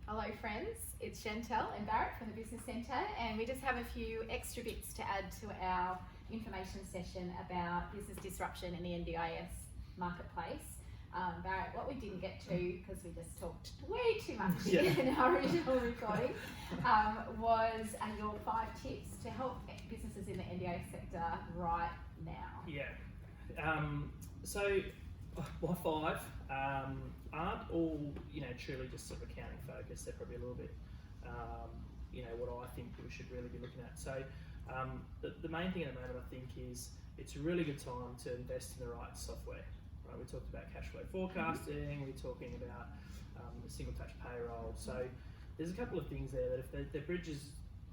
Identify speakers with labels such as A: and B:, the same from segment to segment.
A: Hello friends, it's Chantelle and Barrett from the Business Centre, and we just have a few extra bits to add to our information session about business disruption in the NDIS marketplace. Barrett, what we didn't get to, because we just talked way too much in our original recording, was your 5 tips to help businesses in the NDIS sector right now.
B: So my 5 aren't all, truly just sort of accounting focused. They're probably a little bit, what I think we should really be looking at. So the main thing at the moment, I think, is it's a really good time to invest in the right software. Right? We talked about cash flow forecasting. We're talking about the single touch payroll. So there's a couple of things there that if they're bridges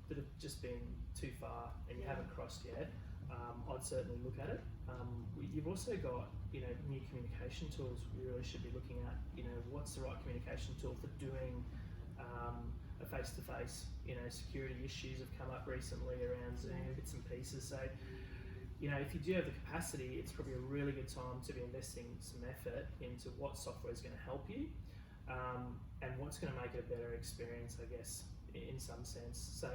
B: that have just been too far and you haven't crossed yet, I'd certainly look at it. You've also got new communication tools. We really should be looking at what's the right communication tool for doing a face-to-face. Security issues have come up recently around Zoom bits and pieces. So if you do have the capacity, it's probably a really good time to be investing some effort into what software is going to help you and what's going to make it a better experience, I guess, in some sense. So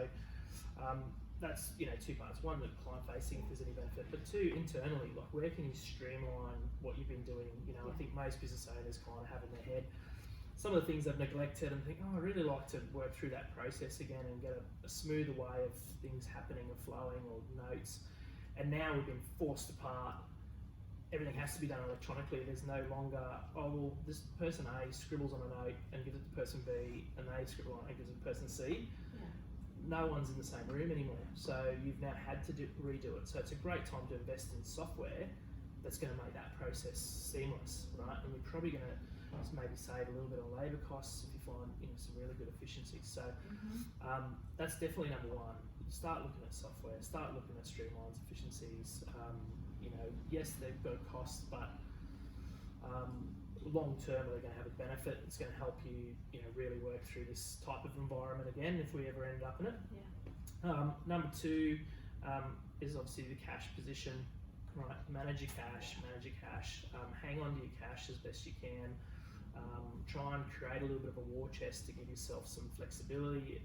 B: that's 2 parts. One, the client facing, if there's any benefit, but 2, internally, like where can you streamline what you've been doing? I think most business owners kind of have in their head some of the things they've neglected and think, I'd really like to work through that process again and get a smoother way of things happening or flowing or notes. And now we've been forced apart. Everything has to be done electronically. There's no longer, this person A scribbles on a note and gives it to person B, and they scribble on it and gives it to person C. No one's in the same room anymore, so you've now had to redo it. So it's a great time to invest in software that's going to make that process seamless, right? And we're probably going to maybe save a little bit on labour costs if you find some really good efficiencies. So that's definitely number 1. Start looking at software, start looking at streamlines, efficiencies. Yes, they've got a cost, but long term they're going to have a benefit. It's going to help you, really work through this type of environment again if we ever end up in it. Number 2 is obviously the cash position. Right, manage your cash. Hang on to your cash as best you can. Try and create a little bit of a war chest to give yourself some flexibility.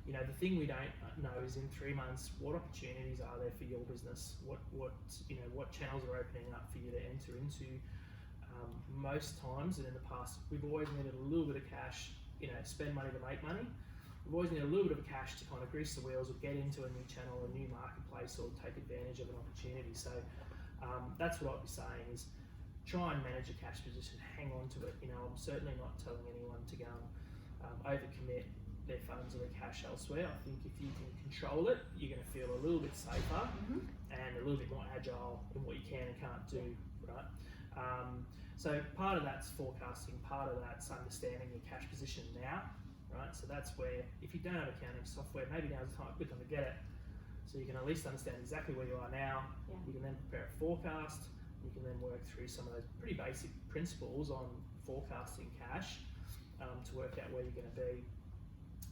B: The thing we don't know is in 3 months, what opportunities are there for your business? What channels are opening up for you to enter into? Most times, and in the past, we've always needed a little bit of cash, spend money to make money. We've always needed a little bit of cash to kind of grease the wheels or get into a new channel, a new marketplace, or take advantage of an opportunity. So that's what I'd be saying is try and manage your cash position, hang on to it. I'm certainly not telling anyone to go and overcommit their funds or their cash elsewhere. I think if you can control it, you're going to feel a little bit safer and a little bit more agile in what you can and can't do, right? So part of that's forecasting, part of that's understanding your cash position now, right? So that's where, if you don't have accounting software, maybe now's the time, good time to get it. So you can at least understand exactly where you are now. You can then prepare a forecast. You can then work through some of those pretty basic principles on forecasting cash to work out where you're going to be.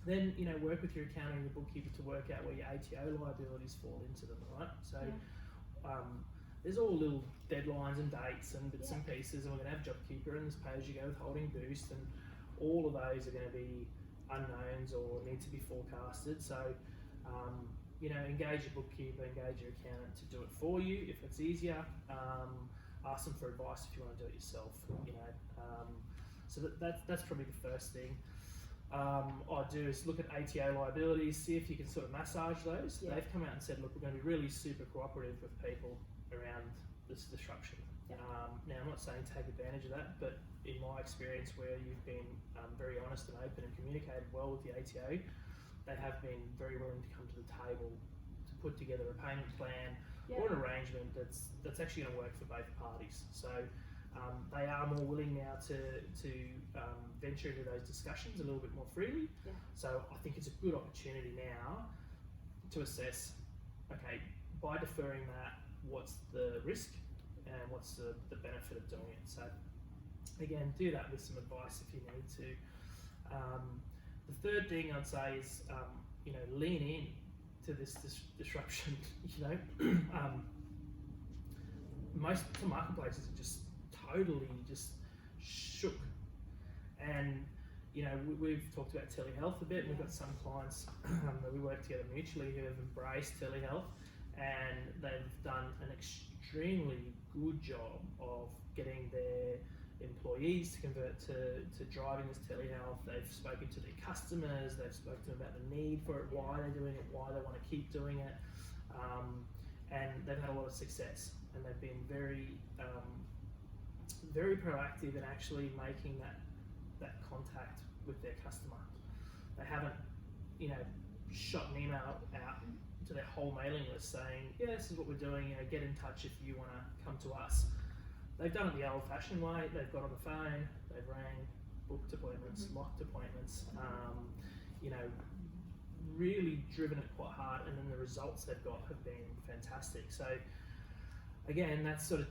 B: Then, work with your accounting and your bookkeeper to work out where your ATO liabilities fall into them, right? So there's all little deadlines and dates and bits and pieces, and we're going to have JobKeeper and this pay-as-you-go withholding boost, and all of those are going to be unknowns or need to be forecasted. So, engage your bookkeeper, engage your accountant to do it for you if it's easier. Ask them for advice if you want to do it yourself. So that's probably the first thing. I'd do is look at ATO liabilities, see if you can sort of massage those. They've come out and said, look, we're going to be really super cooperative with people around this disruption. Now, I'm not saying take advantage of that, but in my experience where you've been very honest and open and communicated well with the ATO, they have been very willing to come to the table to put together a payment plan or an arrangement that's actually going to work for both parties. So they are more willing now to venture into those discussions a little bit more freely. So I think it's a good opportunity now to assess, okay, by deferring that, what's the risk and what's the benefit of doing it. So again, do that with some advice if you need to. The third thing I'd say is, lean in to this disruption. Most marketplaces are just totally just shook, and you know, we've talked about telehealth a bit, and we've got some clients that we work together mutually who have embraced telehealth, and they've done an extremely good job of getting their employees to convert to driving this telehealth. They've spoken to their customers, they've spoken to them about the need for it, why they're doing it, why they want to keep doing it, and they've had a lot of success, and they've been very very proactive in actually making that contact with their customer. They haven't, you know, shot an email out to their whole mailing list saying, yeah, this is what we're doing, you know, get in touch if you want to come to us. They've done it the old-fashioned way. They've got on the phone, they've rang, booked appointments, locked appointments, you know, really driven it quite hard, and then the results they've got have been fantastic. So again, that's sort of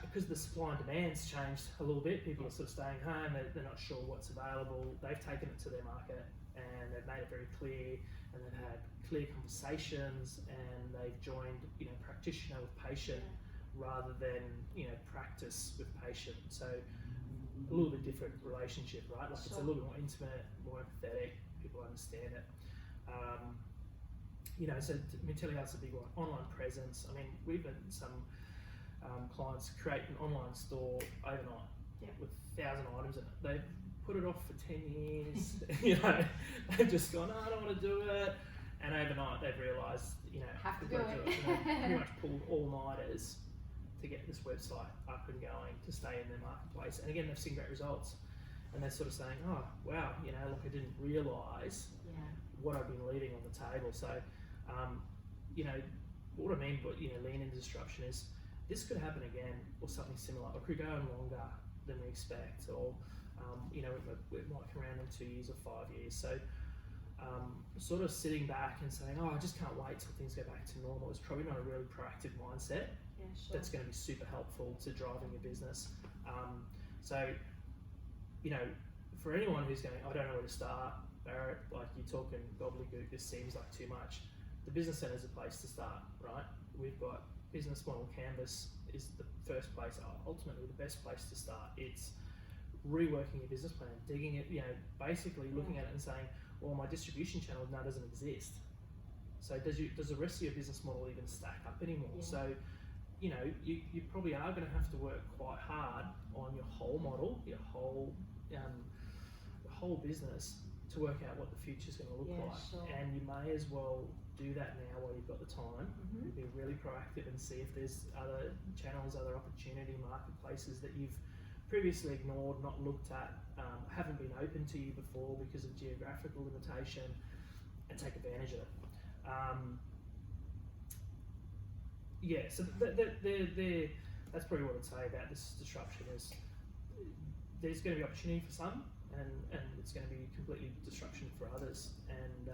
B: because the supply and demand's changed a little bit. People are sort of staying home, they're not sure what's available. They've taken it to their market and they've made it very clear, and they've had clear conversations, and they've joined, you know, practitioner with patient rather than, you know, practice with patient. So a little bit different relationship, right? Like it's a little bit more intimate, more empathetic, people understand it. You know, so telehealth's a big one. Online presence. I mean, we've had some clients create an online store overnight with 1,000 items in it. They've put it off for 10 years. You know, they've just gone, oh, I don't want to do it. And overnight they've realised, you know,
A: have to
B: do
A: it.
B: You know, pretty much pulled all-nighters to get this website up and going, to stay in their marketplace. And again, they've seen great results. And they're sort of saying, oh, wow, you know, look, I didn't realise what I've been leaving on the table. So, you know, what I mean by, you know, lean in disruption is this could happen again, or something similar. It could go on longer than we expect, or, you know, it might come around in 2 years or 5 years. So, sort of sitting back and saying, oh, I just can't wait till things go back to normal is probably not a really proactive mindset. That's going to be super helpful to driving your business. So, you know, for anyone who's going, I don't know where to start, Barrett, like you're talking gobbledygook, this seems like too much. The business centre is a place to start, right? We've got business model canvas is the first place, ultimately the best place to start. It's reworking your business plan, digging it, you know, basically looking at it and saying, well, my distribution channel now doesn't exist. So does the rest of your business model even stack up anymore? So, you know, you probably are going to have to work quite hard on your whole model, your whole business, to work out what the future's going to look like. And you may as well do that now while you've got the time. Be really proactive and see if there's other channels, other opportunity marketplaces that you've previously ignored, not looked at, haven't been open to you before because of geographical limitation, and take advantage of it. Yeah, so that's probably what I'd say about this disruption is there's going to be opportunity for some, and it's going to be completely disruption for others. And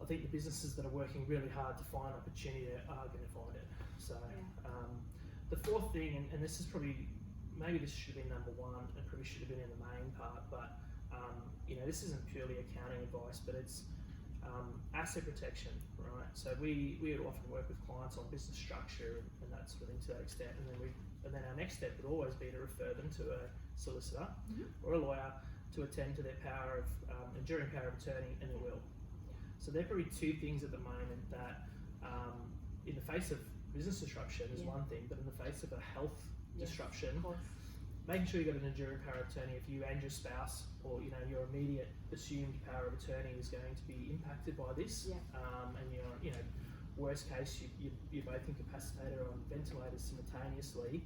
B: I think the businesses that are working really hard to find opportunity are going to find it. So the fourth thing, and this is probably, maybe this should have been number one, and probably should have been in the main part, but you know, this isn't purely accounting advice, but it's asset protection, right? So we would often work with clients on business structure and that sort of thing to that extent, and then our next step would always be to refer them to a solicitor or a lawyer to attend to their power of enduring power of attorney and their will. So they're probably two things at the moment that, in the face of business disruption is one thing, but in the face of a health disruption, making sure you've got an enduring power of attorney if you and your spouse, or you know, your immediate assumed power of attorney is going to be impacted by this, and you're, you know, worst case you're both incapacitated or on ventilators simultaneously.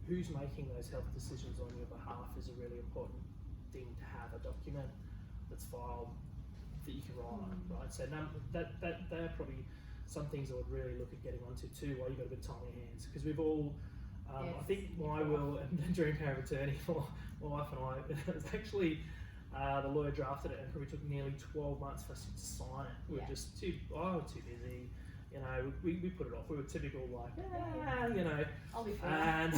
B: Who's making those health decisions on your behalf is a really important thing to have, a document that's filed that you can rely on, right? So that are probably some things I would really look at getting onto too while you've got a bit of time on your hands, because we've all, I think my will and enduring power of attorney for my wife and I, it was actually the lawyer drafted it, and it probably took nearly 12 months for us to sign it. We were just too busy. You know, we put it off. We were typical, like, you know,
A: I'll be fine.
B: And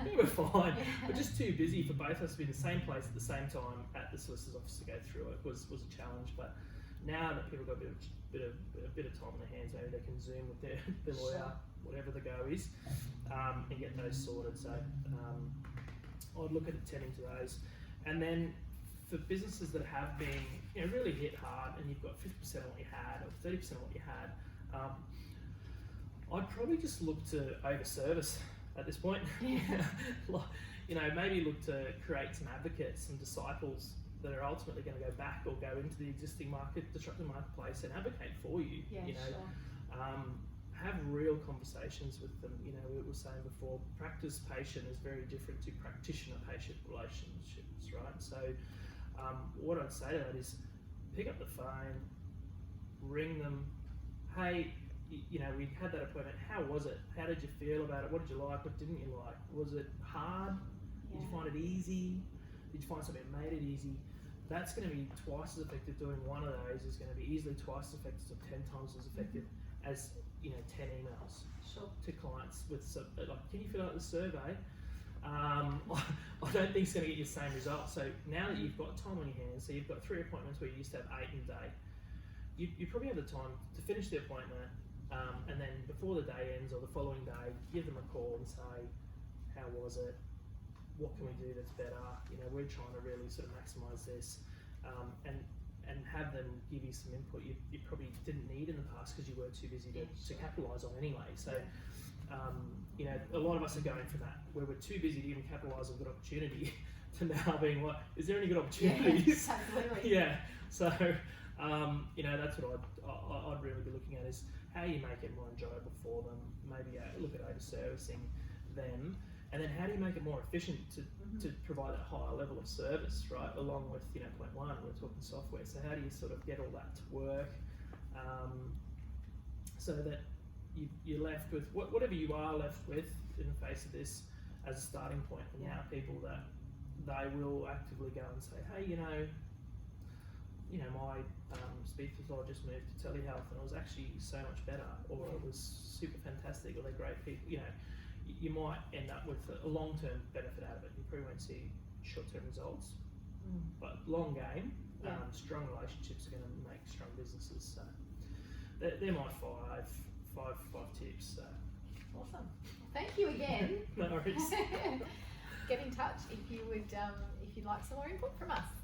B: we were fine. We're just too busy for both of us to be in the same place at the same time at the solicitor's office to go through it. Was a challenge. But now that people got a bit of time on their hands, maybe they can Zoom with their lawyer, whatever the go is, and get those sorted. So I'd look at attending to those. And then for businesses that have been really hit hard, and you've got 50% of what you had or 30% of what you had, I'd probably just look to over-service at this point. Maybe look to create some advocates, some disciples that are ultimately going to go back or go into the existing disruptive marketplace and advocate for you. Have real conversations with them. We were saying before, practice-patient is very different to practitioner-patient relationships, right? So what I'd say to that is pick up the phone, ring them. Hey, we had that appointment. How was it? How did you feel about it? What did you like? What didn't you like? Was it hard? Did you find it easy? Did you find something that made it easy? That's going to be twice as effective. Doing one of those is going to be easily twice as effective, or 10 times as effective as 10 emails to clients with can you fill out the survey? I don't think it's going to get you the same result. So now that you've got time on your hands, so you've got 3 appointments where you used to have 8 in a day, you probably have the time to finish the appointment, and then before the day ends or the following day, give them a call and say, how was it? What can we do that's better? We're trying to really sort of maximise this, and have them give you some input you probably didn't need in the past because you were too busy to capitalise on anyway. So, a lot of us are going from that, where we're too busy to even capitalise on good opportunity, to now being like, is there any good opportunities?
A: Yeah, absolutely.
B: So, that's what I'd really be looking at, is how you make it more enjoyable for them. Maybe look at over-servicing them. And then how do you make it more efficient to provide that higher level of service, right? Along with, point one, we're talking software. So how do you sort of get all that to work, so that you're left with whatever you are left with in the face of this as a starting point. And now people that they will actively go and say, hey, my speech pathologist moved to telehealth and it was actually so much better, or it was super fantastic, or they're great people. You might end up with a long-term benefit out of it. You probably won't see short-term results, but long game, strong relationships are going to make strong businesses. So they're my five tips. So.
A: Awesome. Thank you again.
B: No worries.
A: Get in touch if you'd like some more input from us.